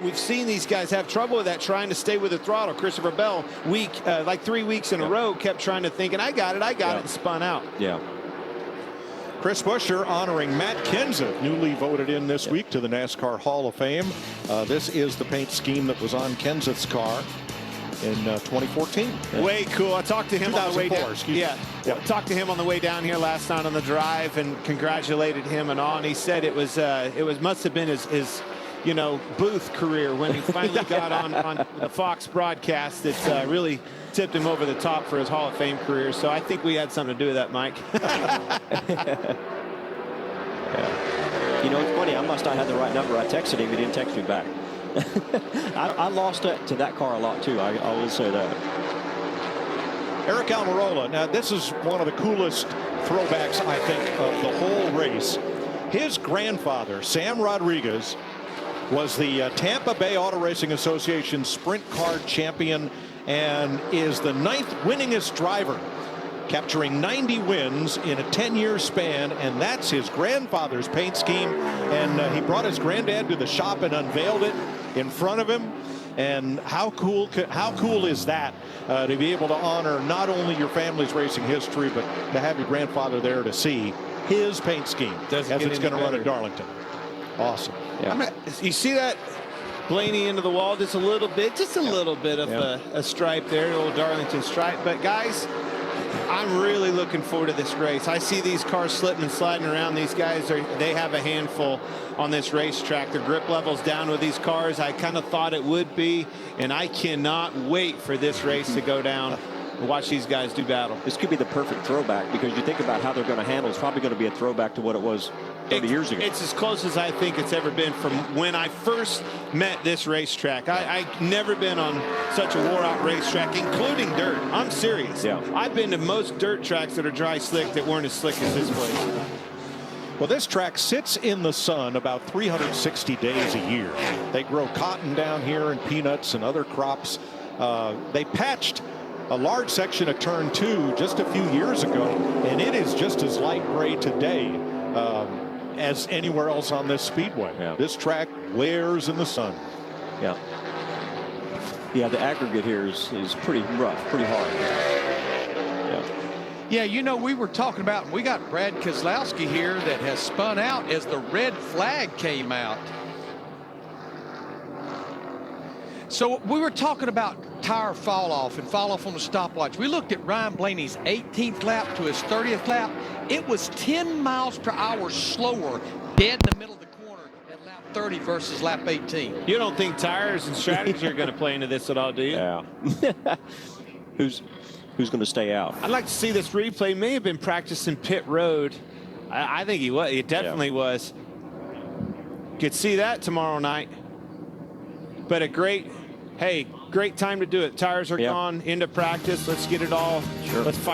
We've seen these guys have trouble with that, trying to stay with the throttle. Christopher Bell, like 3 weeks in a row, kept trying to think, and I got it, and spun out. Yeah. Chris Buescher honoring Matt Kenseth, newly voted in this week to the NASCAR Hall of Fame. This is the paint scheme that was on Kenseth's car in 2014. Way cool. I talked to him on the way down. Yeah. Talked to him on the way down here last night on the drive and congratulated him and all. And he said it must have been his booth career when he finally got on the Fox broadcast. It's really tipped him over the top for his Hall of Fame career. So I think we had something to do with that, Mike. You know, it's funny. I must not have the right number. I texted him. He didn't text me back. I lost it to that car a lot, too. I will say that. Eric Almirola. Now, this is one of the coolest throwbacks, I think, of the whole race. His grandfather, Sam Rodriguez, was the Tampa Bay Auto Racing Association Sprint Car champion and is the 9th winningest driver, capturing 90 wins in a 10-year span, and that's his grandfather's paint scheme. And he brought his granddad to the shop and unveiled it in front of him. And how cool is that to be able to honor not only your family's racing history, but to have your grandfather there to see his paint scheme as it's going to run at Darlington. Awesome. Yeah. You see that Blaney into the wall just a little bit of a stripe there, an old Darlington stripe. But guys, I'm really looking forward to this race. I see these cars slipping and sliding around. These guys they have a handful on this racetrack. Their grip level's down with these cars. I kind of thought it would be, and I cannot wait for this race to go down. Watch these guys do battle. This could be the perfect throwback, because you think about how they're going to handle. It's probably going to be a throwback to what it was 30 years ago. It's as close as I think it's ever been from when I first met this racetrack. I've never been on such a wore-out racetrack, including dirt. I'm serious. Yeah. I've been to most dirt tracks that are dry slick that weren't as slick as this place. Well, this track sits in the sun about 360 days a year. They grow cotton down here and peanuts and other crops. They patched a large section of turn 2 just a few years ago, and it is just as light gray today as anywhere else on this speedway. Yeah. This track wears in the sun. Yeah. Yeah, the aggregate here is pretty rough, pretty hard. Yeah, you know, we were talking about, we got Brad Keselowski here that has spun out as the red flag came out. So we were talking about tire fall off on the stopwatch. We looked at Ryan Blaney's 18th lap to his 30th lap. It was 10 miles per hour slower dead in the middle of the corner at lap 30 versus lap 18. You don't think tires and strategy are going to play into this at all, do you? Yeah. Who's going to stay out? I'd like to see this replay. May have been practicing pit road. I think he was. He definitely was. Could see that tomorrow night. But a great time to do it. Tires are gone into practice. Let's get it all. Sure. Let's fight.